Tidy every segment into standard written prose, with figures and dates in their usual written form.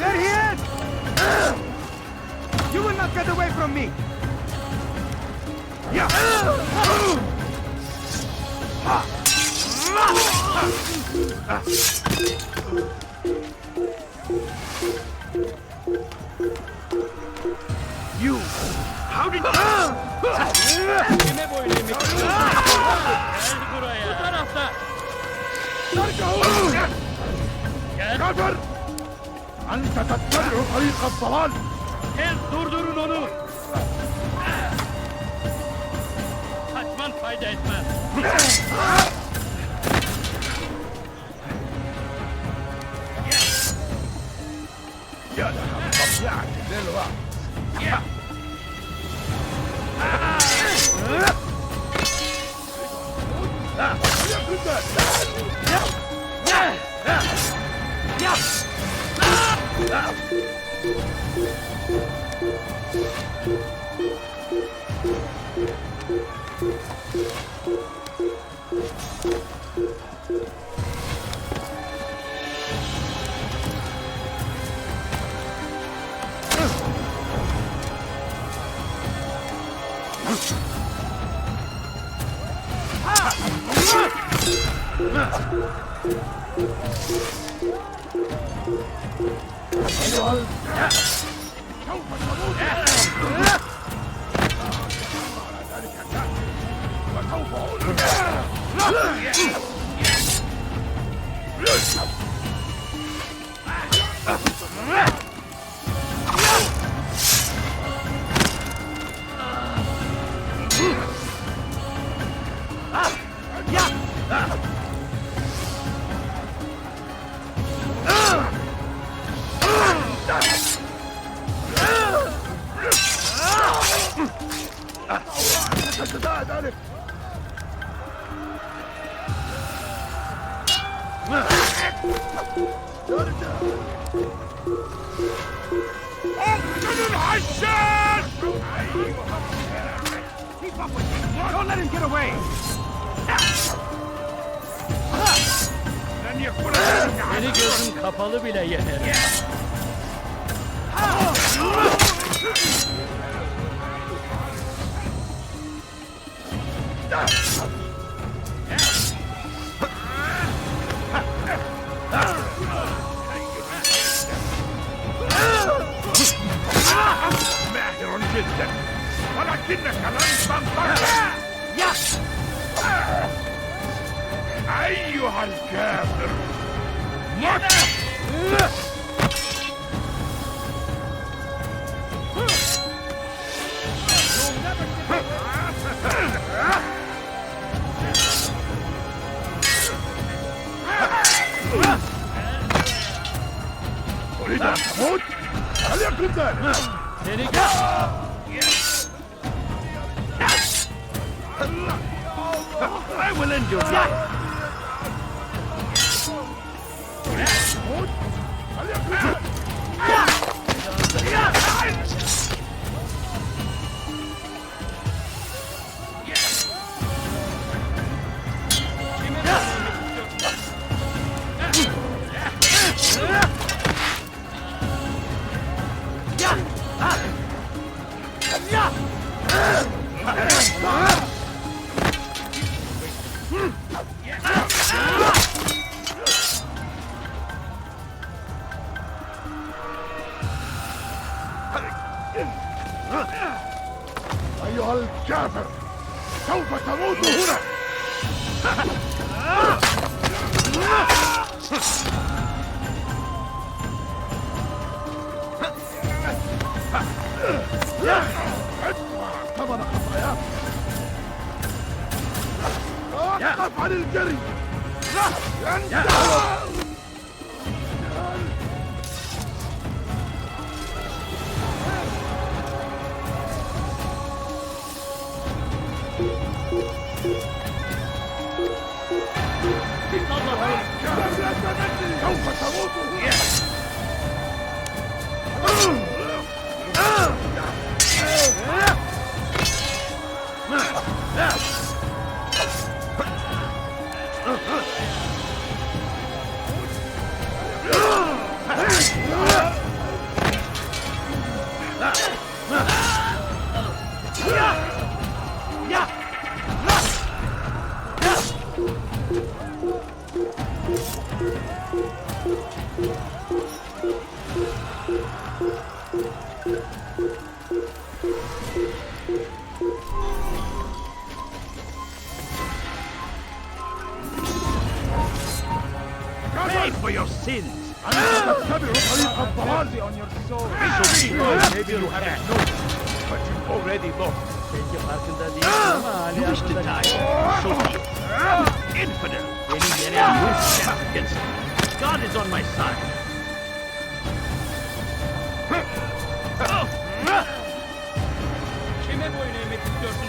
There he is! You will not get away from me! Yeah! You! How did you... Kime boylayayım? Geldi buraya. Bu tarafta. Gel. كفر! أنت تتبع طريق الضلال! Tez durdurun onu. Kaçman fayda etmez. يا لها طبيعة للوقت! Don't let him get away! Seni gözüm kapalı bile yenerim. ماهر جدا ولكنك لن تنتصر أيها الكافر مت تريد أن تموت؟ فليكن ذلك Seni gel. I will end your life. أيها الكافر سوف تموت هنا ادفع ثمن خطاياك توقف عن الجري انت سوف تموت Pay for your sins. أنت تتبع طريق الضلال. Maybe you haven't noticed, but you've already lost. Belki farkında değilsin ama hali You wish to hazırda die? So be it. Infidel! Beni yere You stand against me. God is on my side. kime boyun eğmek istiyorsun?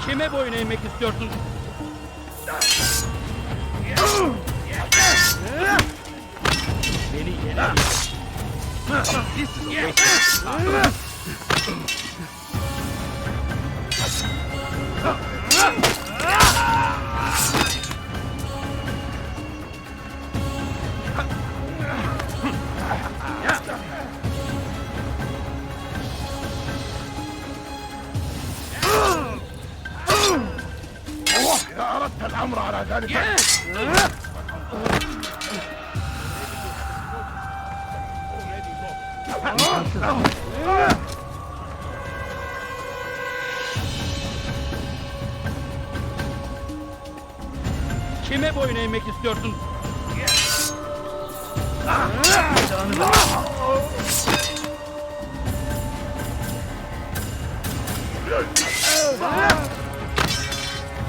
Kime boyun eğmek istiyorsun? Beni yere This is a waste of time. إذا أردت الأمر على ذلك Kime boyun eğmek istiyorsun?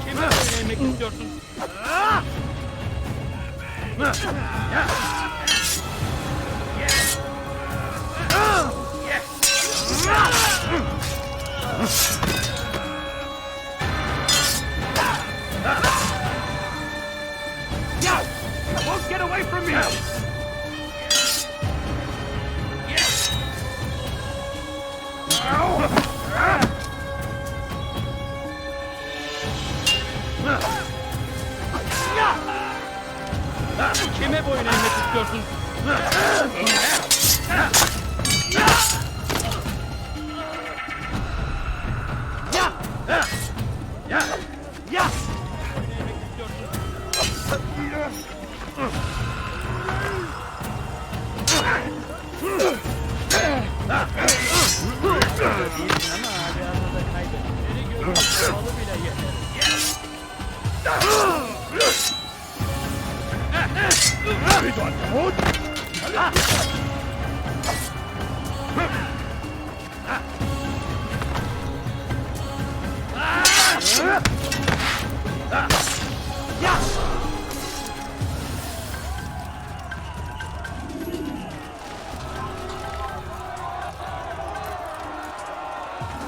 Kime boyun eğmek istiyorsun? Won't get away from me! Kime boyun eğmek istiyorsun? Değilsin ama hali hazırda kaybet. Seni görüp kapalı bile yeter. تريد أن تموت؟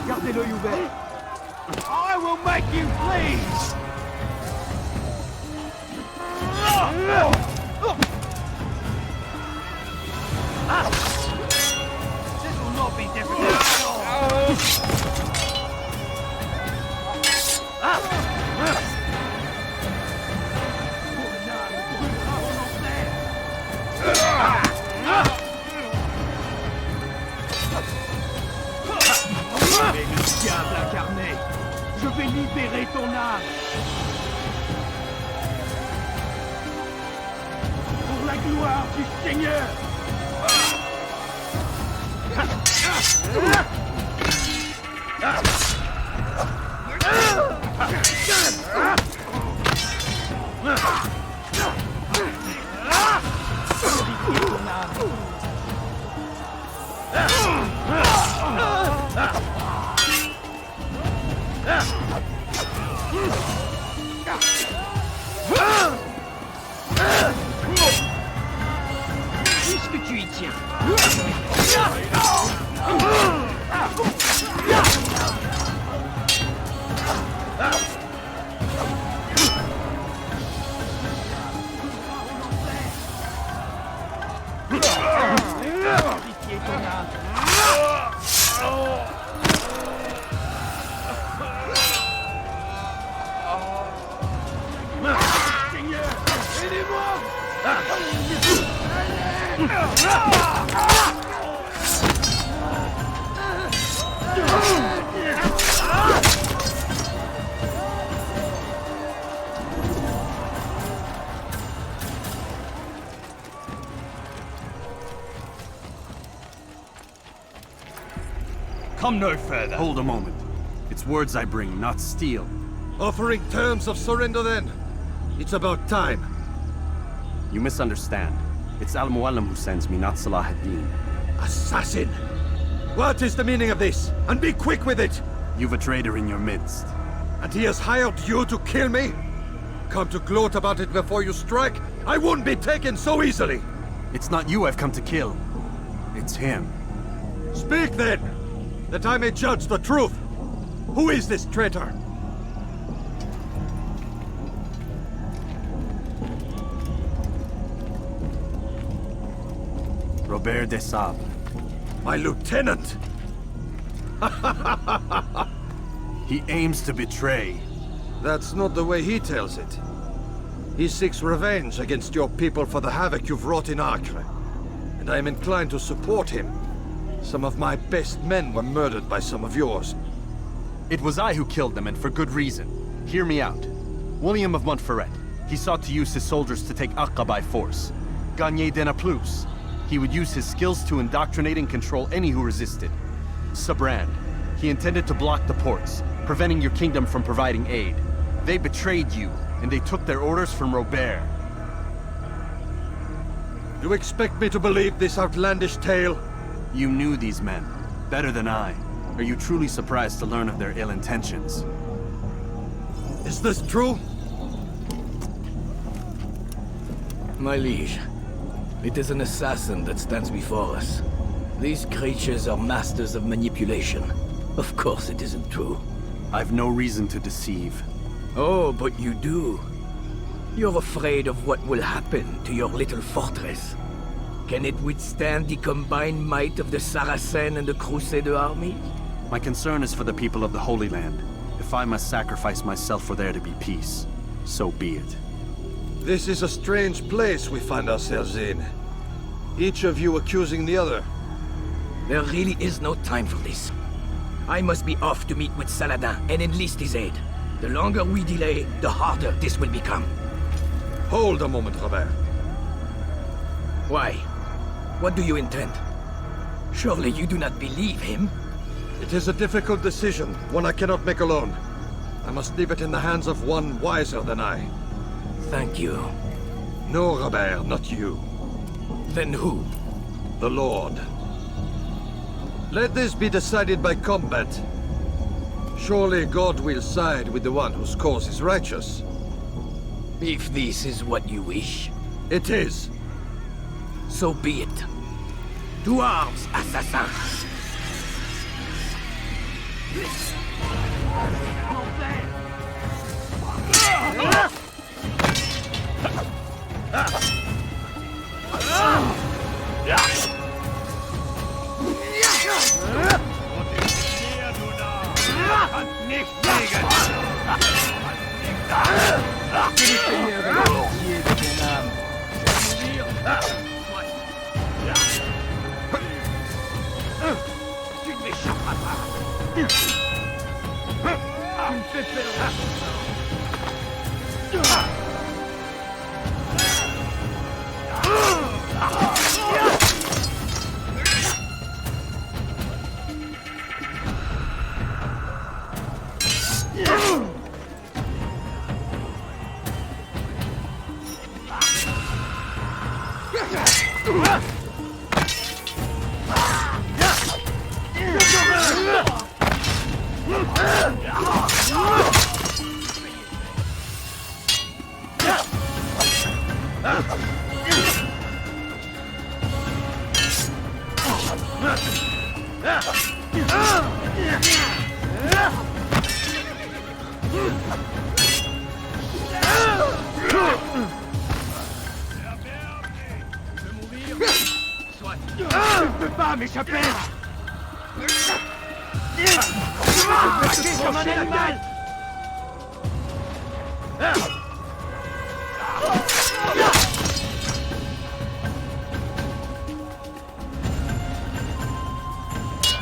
Gardez l'œil ouvert. I will make you please! This will not be difficult at all. Mais le diable incarné, je vais libérer ton âme. Pour la gloire du Seigneur. Purifier ton âme. Puisque tu y tiens. Purifier ton âme. Come no further. Hold a moment. It's words I bring, not steel. Offering terms of surrender then. It's about time. You misunderstand. It's Al-Maulim who sends me, not Salah ad-Din. Assassin! What is the meaning of this? And be quick with it! You've a traitor in your midst. And he has hired you to kill me? Come to gloat about it before you strike? I wouldn't be taken so easily! It's not you I've come to kill. It's him. Speak then, that I may judge the truth. Who is this traitor? Robert de Sable. My lieutenant! He aims to betray. That's not the way he tells it. He seeks revenge against your people for the havoc you've wrought in Acre. And I am inclined to support him. Some of my best men were murdered by some of yours. It was I who killed them, and for good reason. Hear me out. William of Montferrat. He sought to use his soldiers to take Acre by force. Gagné de Naplouse. He would use his skills to indoctrinate and control any who resisted. Sabrand. He intended to block the ports, preventing your kingdom from providing aid. They betrayed you, and they took their orders from Robert. You expect me to believe this outlandish tale? You knew these men, better than I. Are you truly surprised to learn of their ill intentions? Is this true? My liege, it is an assassin that stands before us. These creatures are masters of manipulation. Of course it isn't true. I've no reason to deceive. Oh, but you do. You're afraid of what will happen to your little fortress. Can it withstand the combined might of the Saracen and the Crusader army? My concern is for the people of the Holy Land. If I must sacrifice myself for there to be peace, so be it. This is a strange place we find ourselves in. Each of you accusing the other. There really is no time for this. I must be off to meet with Saladin and enlist his aid. The longer we delay, the harder this will become. Hold a moment, Robert. Why? What do you intend? Surely you do not believe him? It is a difficult decision, one I cannot make alone. I must leave it in the hands of one wiser than I. Thank you. No, Robert, not you. Then who? The Lord. Let this be decided by combat. Surely God will side with the one whose cause is righteous. If this is what you wish, It is. so be it. To arms, assassins! Je ne peux pas m'échapper! Comme un animal!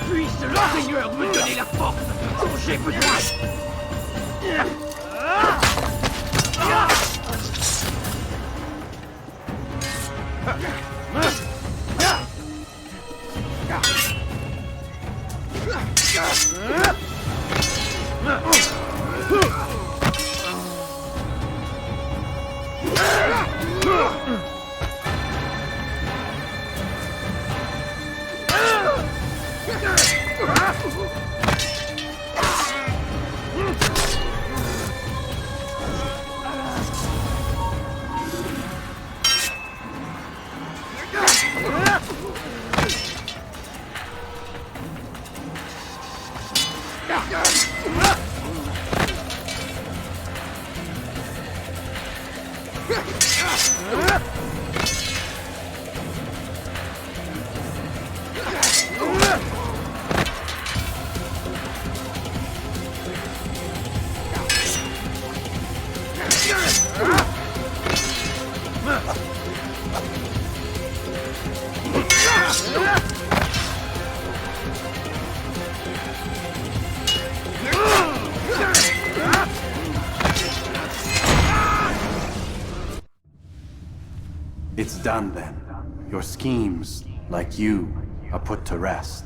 Puisse le Seigneur me donner la force dont j'ai besoin! It's done then. Your schemes, like you, are put to rest.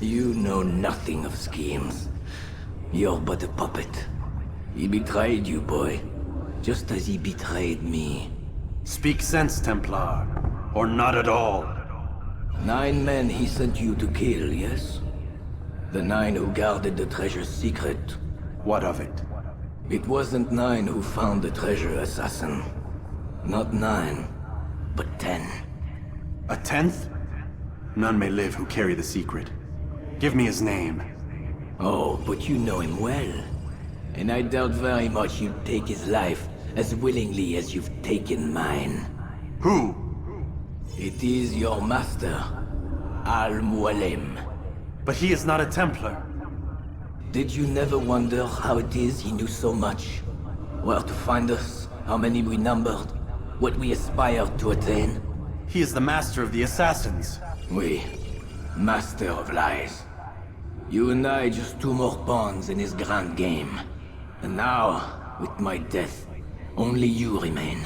You know nothing of schemes. You're but a puppet. He betrayed you, boy. Just as he betrayed me. Speak sense, Templar. Or not at all. 9 men he sent you to kill, yes? The 9 who guarded the treasure's secret. What of it? It wasn't 9 who found the treasure, assassin. Not 9, but 10. A 10th? None may live who carry the secret. Give me his name. Oh, but you know him well. And I doubt very much you'd take his life as willingly as you've taken mine. Who? It is your master, Maulim. But he is not a Templar. Did you never wonder how it is he knew so much? Where to find us, how many we numbered, what we aspired to attain? He is the master of the assassins. We, master of lies. You and I just 2 more pawns in his grand game. And now, with my death, only you remain.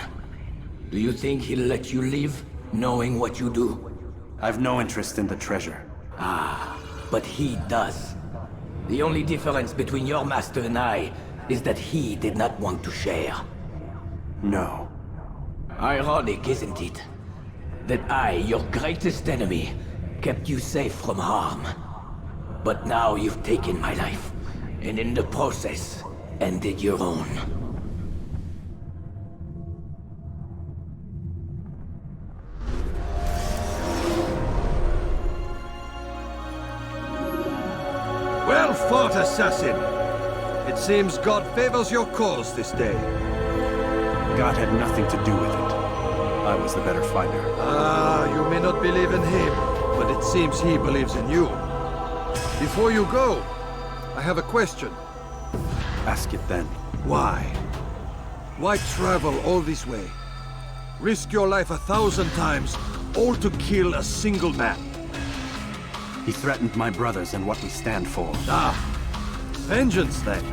Do you think he'll let you live, knowing what you do? I've no interest in the treasure. Ah, but he does. The only difference between your master and I is that he did not want to share. No. Ironic, isn't it? That I, your greatest enemy, kept you safe from harm. But now you've taken my life, and in the process, ended your own. Well fought, assassin! It seems God favors your cause this day. God had nothing to do with it. I was the better fighter. Ah, you may not believe in him, but it seems he believes in you. Before you go, I have a question. Ask it then. Why? Why travel all this way? Risk your life 1,000 times, all to kill a single man. He threatened my brothers and what we stand for. Ah, vengeance then.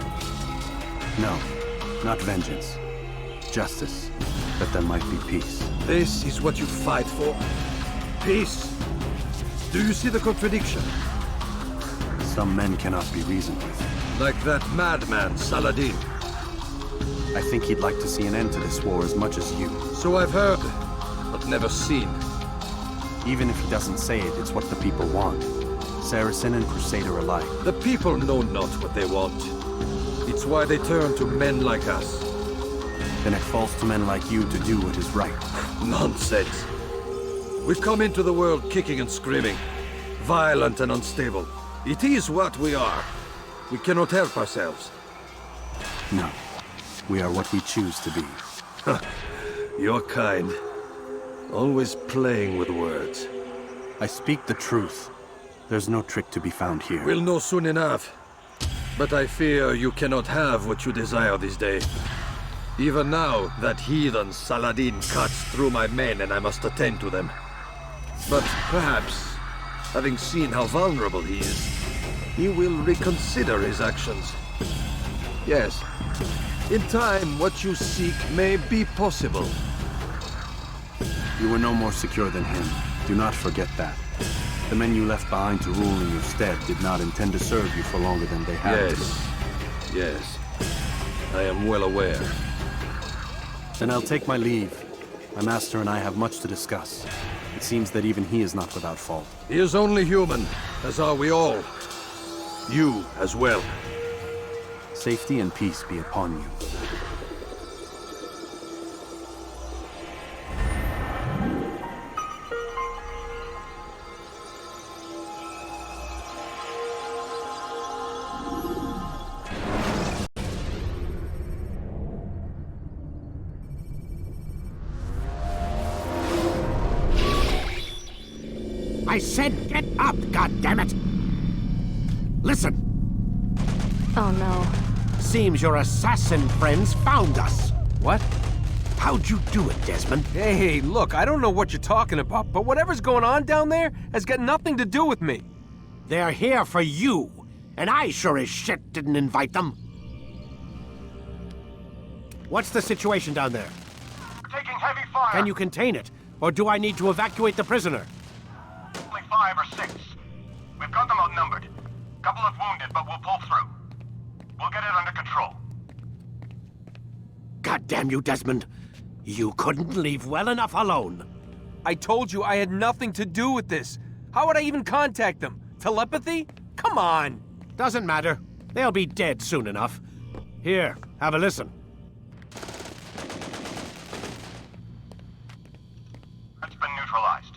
No, not vengeance. Justice, that there might be peace. This is what you fight for? Peace? Do you see the contradiction? Some men cannot be reasoned with. Like that madman, Saladin. I think he'd like to see an end to this war as much as you. So I've heard, but never seen. Even if he doesn't say it, it's what the people want. Saracen and Crusader alike. The people know not what they want. It's why they turn to men like us. Then it falls to men like you to do what is right. Nonsense. We've come into the world kicking and screaming. Violent and unstable. It is what we are. We cannot help ourselves. No. We are what we choose to be. Your kind. Always playing with words. I speak the truth. There's no trick to be found here. We'll know soon enough. But I fear you cannot have what you desire this day. Even now, that heathen Saladin cuts through my men and I must attend to them. But perhaps, having seen how vulnerable he is, he will reconsider his actions. Yes, in time, what you seek may be possible. You were no more secure than him. Do not forget that. The men you left behind to rule in your stead did not intend to serve you for longer than they had to. Yes. I am well aware. Then I'll take my leave. My master and I have much to discuss. It seems that even he is not without fault. He is only human, as are we all. You as well. Safety and peace be upon you. I said get up, goddammit! Listen! Oh no. Seems your assassin friends found us. What? How'd you do it, Desmond? Hey, look, I don't know what you're talking about, but whatever's going on down there has got nothing to do with me. They're here for you, and I sure as shit didn't invite them. What's the situation down there? We're taking heavy fire. Can you contain it, or do I need to evacuate the prisoner? Only 5 or 6. We've got them outnumbered. Couple of wounded, but we'll pull through. We'll get it under control. God damn you, Desmond. You couldn't leave well enough alone. I told you I had nothing to do with this. How would I even contact them? Telepathy? Come on. Doesn't matter. They'll be dead soon enough. Here, have a listen. It's been neutralized.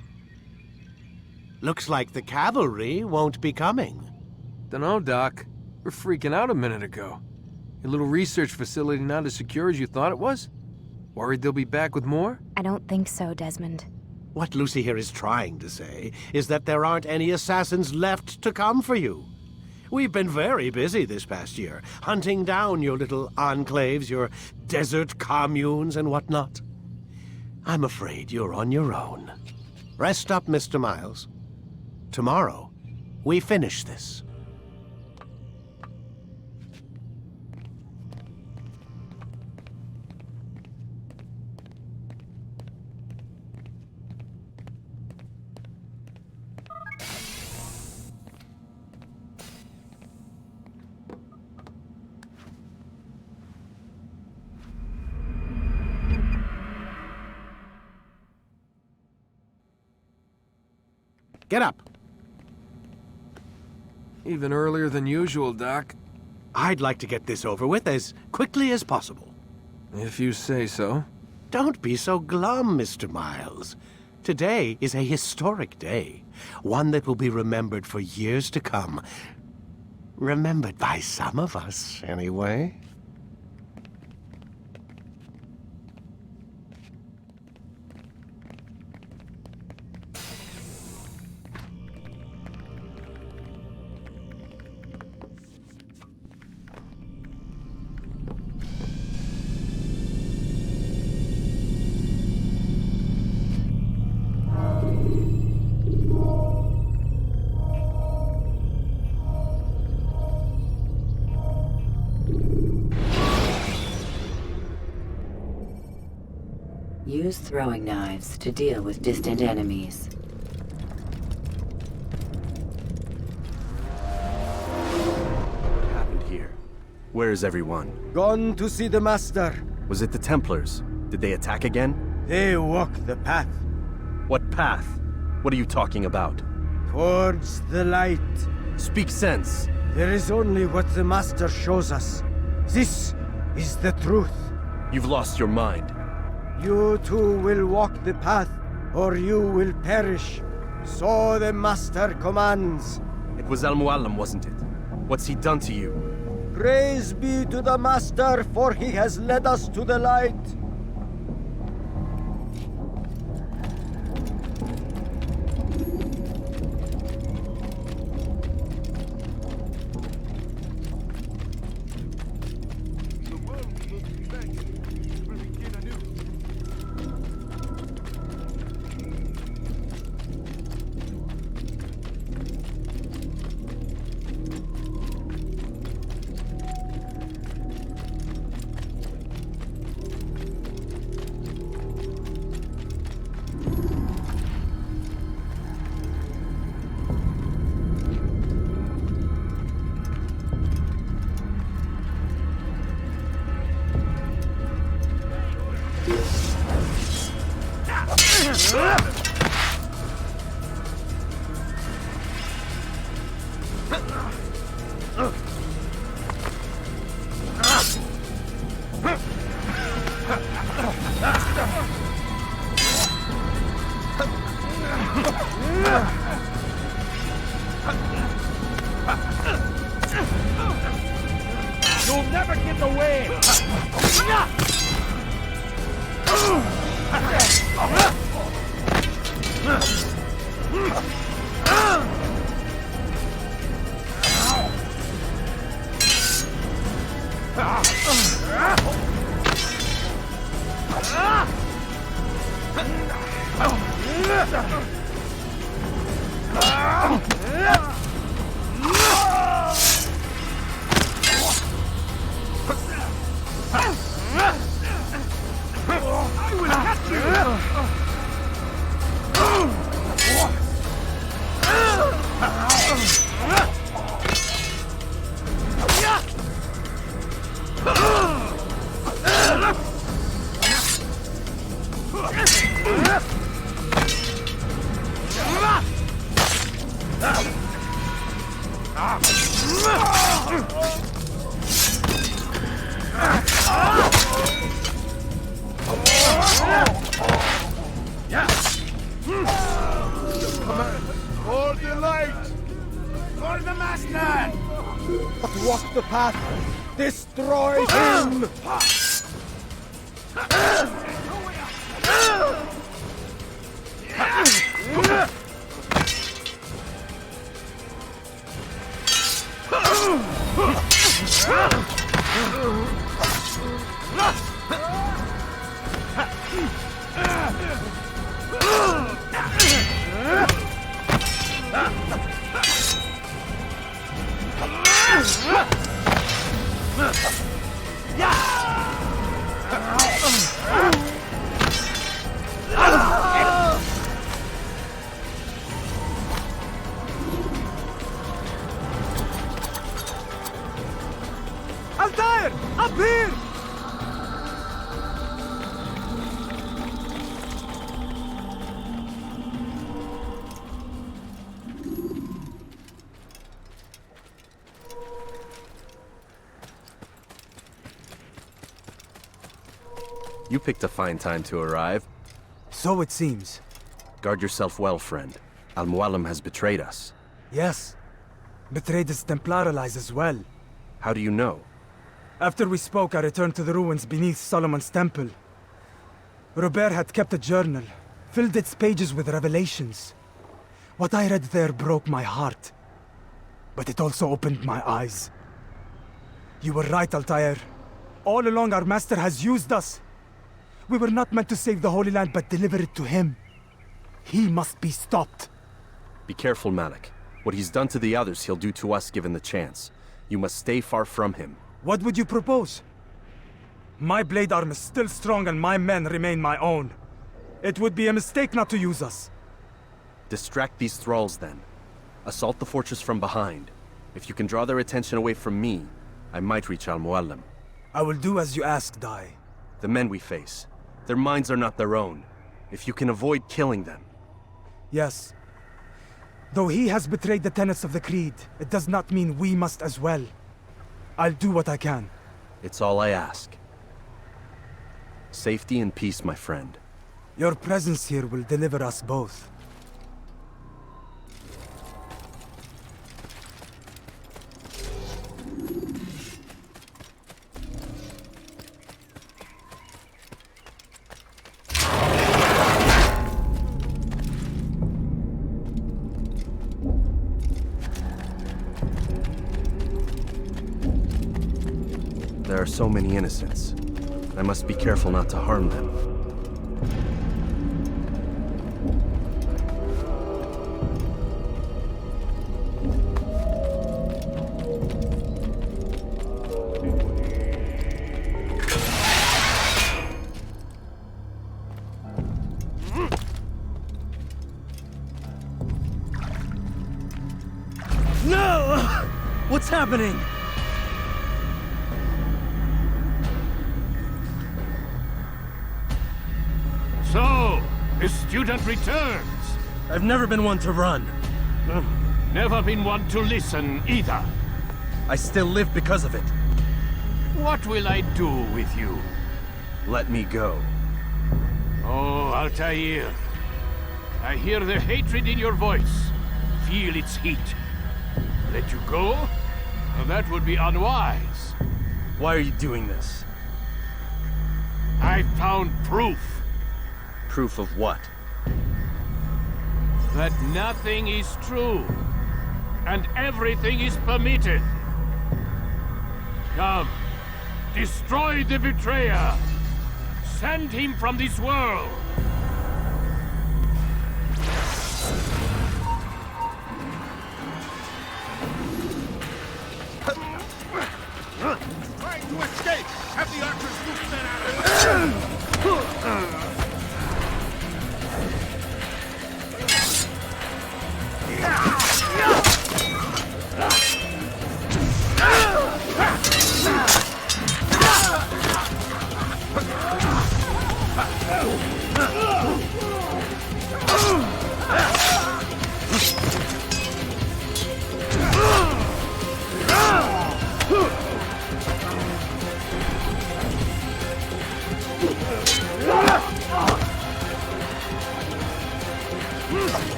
Looks like the cavalry won't be coming. Dunno, Doc. We're freaking out a minute ago. Your little research facility not as secure as you thought it was? Worried they'll be back with more? I don't think so, Desmond. What Lucy here is trying to say is that there aren't any assassins left to come for you. We've been very busy this past year, hunting down your little enclaves, your desert communes and whatnot. I'm afraid you're on your own. Rest up, Mr. Miles. Tomorrow, we finish this. Get up. Even earlier than usual, Doc. I'd like to get this over with as quickly as possible. If you say so. Don't be so glum, Mr. Miles. Today is a historic day, one that will be remembered for years to come. Remembered by some of us, anyway. Use throwing knives to deal with distant enemies. What happened here? Where is everyone? Gone to see the Master. Was it the Templars? Did they attack again? They walk the path What path? What are you talking about? towards the light. Speak sense. There is only what the Master shows us. This is the truth. You've lost your mind. You too will walk the path, or you will perish. So the Master commands. It was Al-Mualim, wasn't it? What's he done to you? Praise be to the Master, for he has led us to the light. You'll never get away! Hold the light! For the master! Walk the path! Destroy him! Altair! Up here! You picked a fine time to arrive. So it seems. Guard yourself well, friend. Al-Maulim has betrayed us. Yes. Betrayed his Templar allies as well. How do you know? After we spoke, I returned to the ruins beneath Solomon's temple. Robert had kept a journal, filled its pages with revelations. What I read there broke my heart. But it also opened my eyes. You were right, Altair. All along our master has used us. We were not meant to save the Holy Land, but deliver it to him. He must be stopped. Be careful, Malik. What he's done to the others, he'll do to us given the chance. You must stay far from him. What would you propose? My blade arm is still strong and my men remain my own. It would be a mistake not to use us. Distract these thralls, then. Assault the fortress from behind. If you can draw their attention away from me, I might reach Al-Maulim. I will do as you ask, Dai. The men we face, their minds are not their own. If you can avoid killing them. Yes. Though he has betrayed the tenets of the Creed, it does not mean we must as well. I'll do what I can. It's all I ask. Safety and peace, my friend. Your presence here will deliver us both. There are so many innocents. I must be careful not to harm them. No! What's happening? So, The student returns. I've never been one to run. Never been one to listen either. I still live because of it. What will I do with you? Let me go. Oh, Altair. I hear the hatred in your voice. Feel its heat. Let you go? Well, that would be unwise. Why are you doing this? I found proof. Proof of what? That nothing is true. And everything is permitted. Come. Destroy the betrayer. Send him from this world. Trying to escape! Have the archers move men out of the way!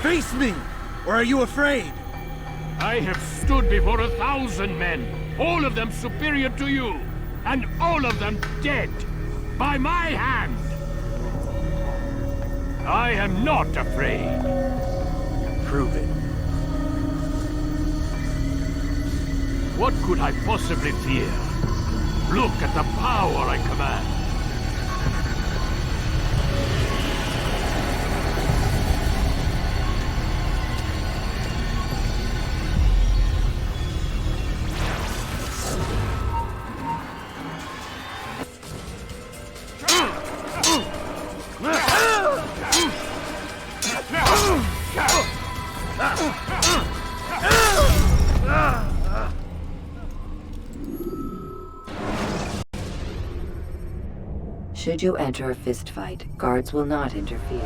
Face me! Or are you afraid? I have stood before 1,000 men, all of them superior to you, and all of them dead, by my hand. I am not afraid. Prove it. What could I possibly fear? Look at the power I command. Should you enter a fistfight, guards will not interfere.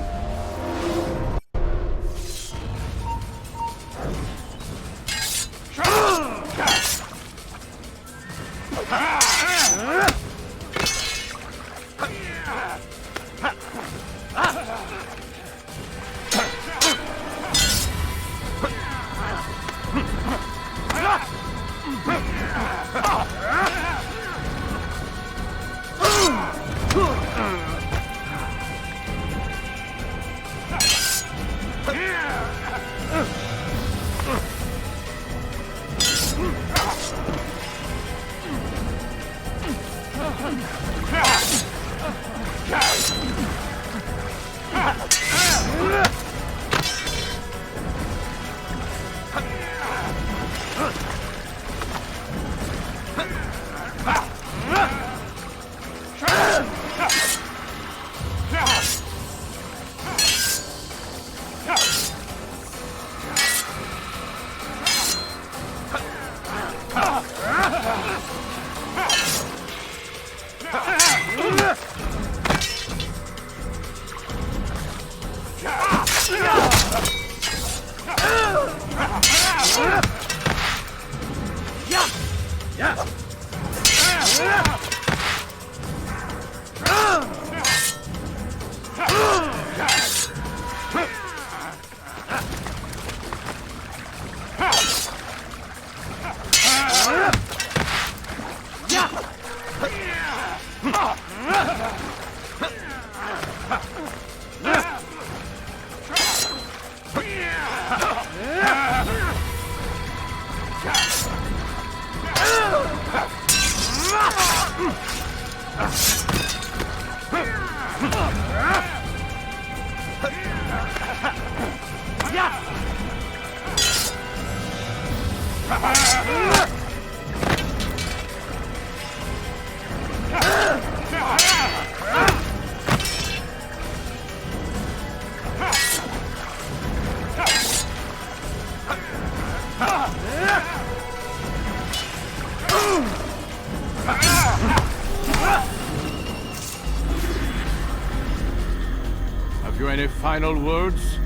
Have you any final words?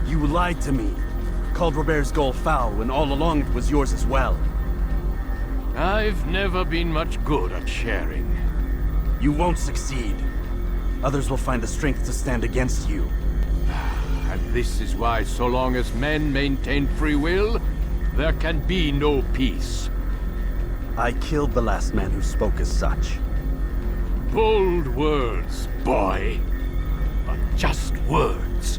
You lied to me. Called Robert's goal foul when all along it was yours as well. I've never been much good at sharing. You won't succeed. Others will find the strength to stand against you. And this is why, so long as men maintain free will, there can be no peace. I killed the last man who spoke as such. Bold words, boy. But just words.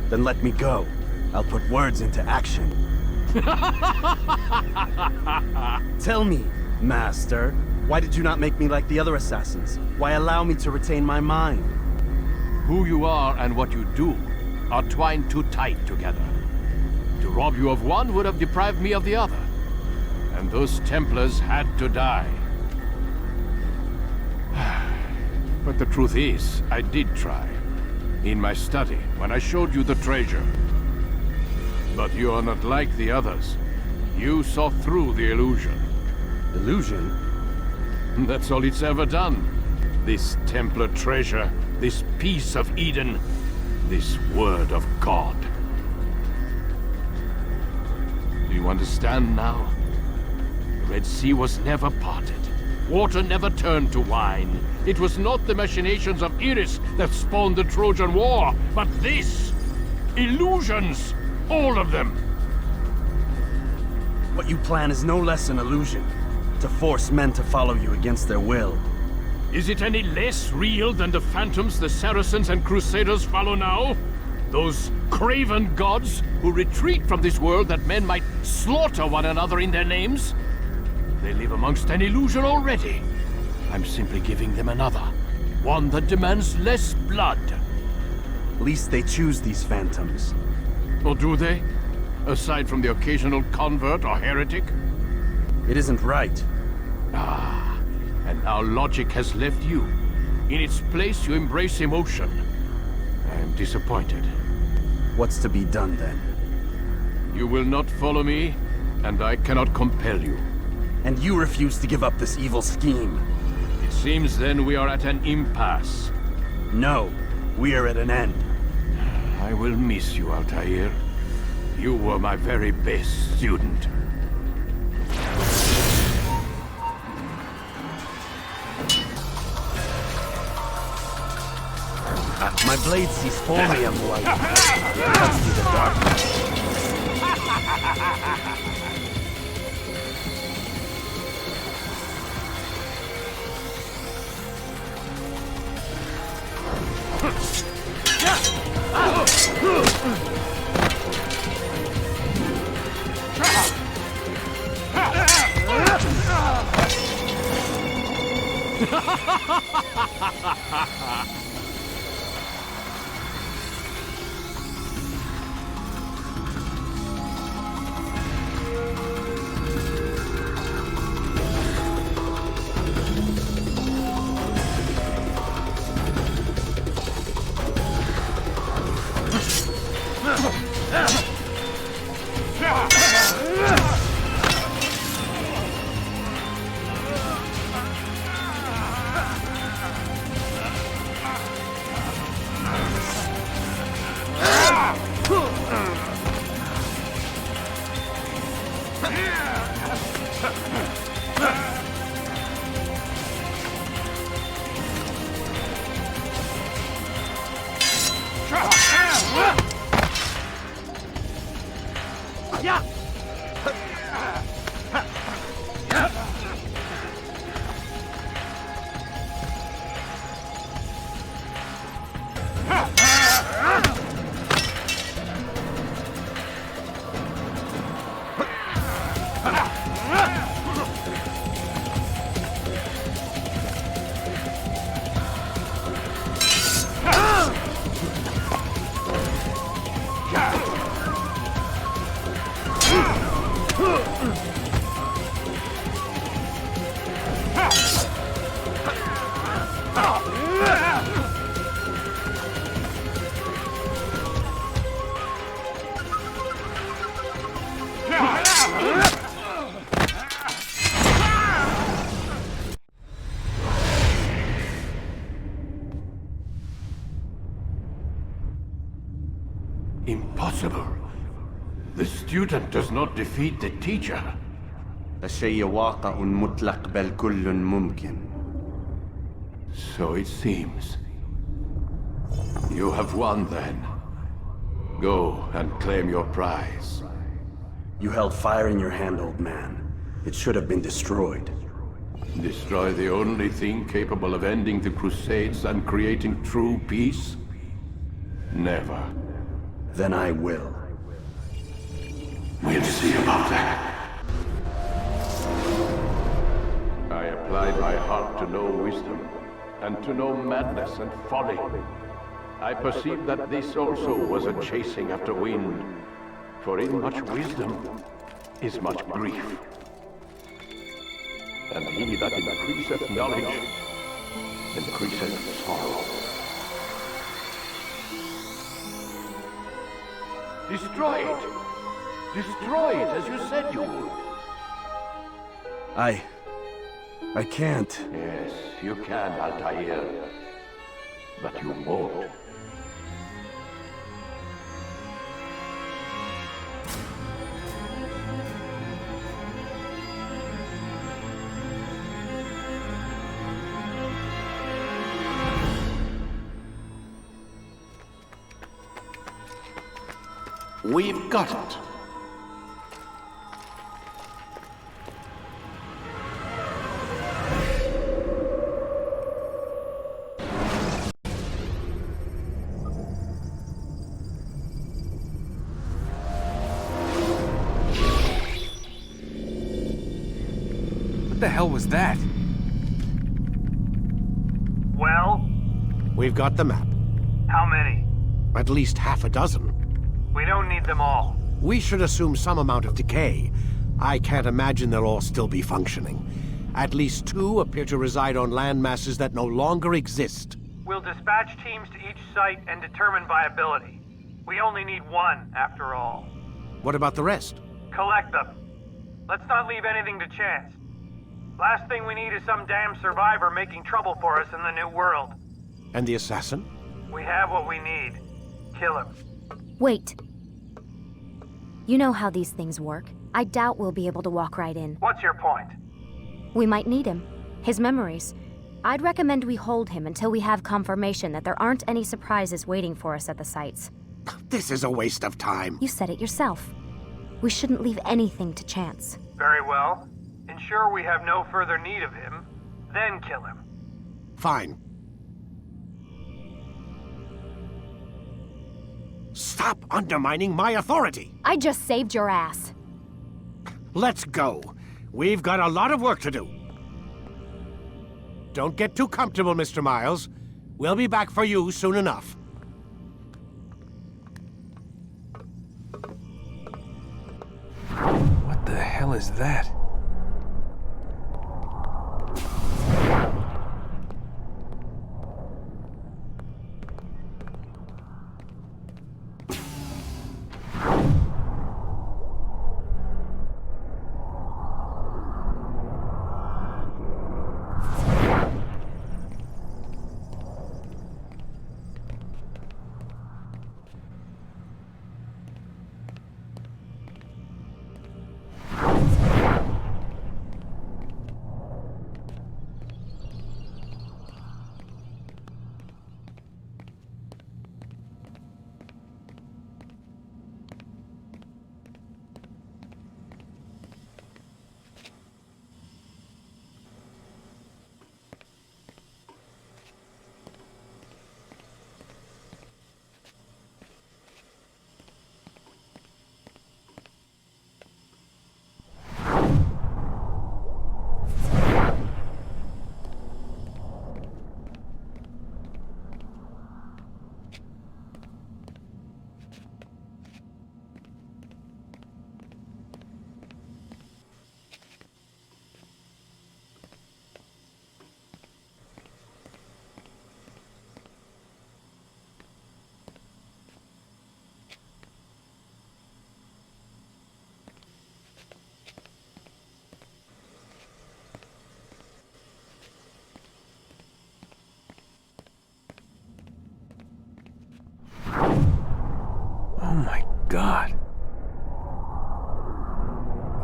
Then let me go. I'll put words into action. Tell me, Master, why did you not make me like the other assassins? Why allow me to retain my mind? Who you are and what you do are twined too tight together. To rob you of one would have deprived me of the other. And those Templars had to die. But the truth is, I did try. In my study, when I showed you the treasure. But you are not like the others. You saw through the illusion. Illusion? That's all it's ever done. This Templar treasure, this piece of Eden, this word of God. Do you understand now? The Red Sea was never parted. Water never turned to wine. It was not the machinations of Iris that spawned the Trojan War, but this! Illusions! All of them! What you plan is no less an illusion. To force men to follow you against their will. Is it any less real than the phantoms the Saracens and Crusaders follow now? Those craven gods who retreat from this world that men might slaughter one another in their names? They live amongst an illusion already. I'm simply giving them another. One that demands less blood. At least they choose these phantoms. Or do they? Aside from the occasional convert or heretic? It isn't right. Ah, and now logic has left you. In its place, you embrace emotion. I am disappointed. What's to be done then? You will not follow me, and I cannot compel you. And you refuse to give up this evil scheme. It seems then we are at an impasse. No, we are at an end. I will miss you, Altair. You were my very best student. My blade sees folium white. It cuts through the darkness. Impossible. The student does not defeat the teacher. الشيء واقع مطلق بل كل ممكن. So it seems. You have won then. Go and claim your prize. You held fire in your hand, old man. It should have been destroyed. Destroy the only thing capable of ending the Crusades and creating true peace? Never. Then I will. We'll see about that. I applied my heart to know wisdom, and to know madness and folly. I perceived that this also was a chasing after wind, for in much wisdom is much grief. And he that increaseth knowledge, increaseth sorrow. Destroy it! Destroy it, as you said you would. I can't. Yes, you can, Altair. But you won't. We've got it. What the hell was that? Well, We've got the map. how many? At least half a dozen. We don't need them all. We should assume some amount of decay. I can't imagine they'll all still be functioning. At least 2 appear to reside on land masses that no longer exist. We'll dispatch teams to each site and determine viability. We only need 1, after all. What about the rest? Collect them. Let's not leave anything to chance. Last thing we need is some damn survivor making trouble for us in the new world. And the assassin? We have what we need. Kill him. Wait. You know how these things work. I doubt we'll be able to walk right in. What's your point? We might need him. His memories. I'd recommend we hold him until we have confirmation that there aren't any surprises waiting for us at the sites. This is a waste of time. You said it yourself. We shouldn't leave anything to chance. Very well. Ensure we have no further need of him, then kill him. Fine. Stop undermining my authority! I just saved your ass. Let's go. We've got a lot of work to do. Don't get too comfortable, Mr. Miles. We'll be back for you soon enough. What the hell is that?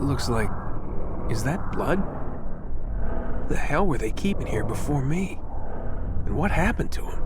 Looks like... Is that blood? What the hell were they keeping here before me? And what happened to him?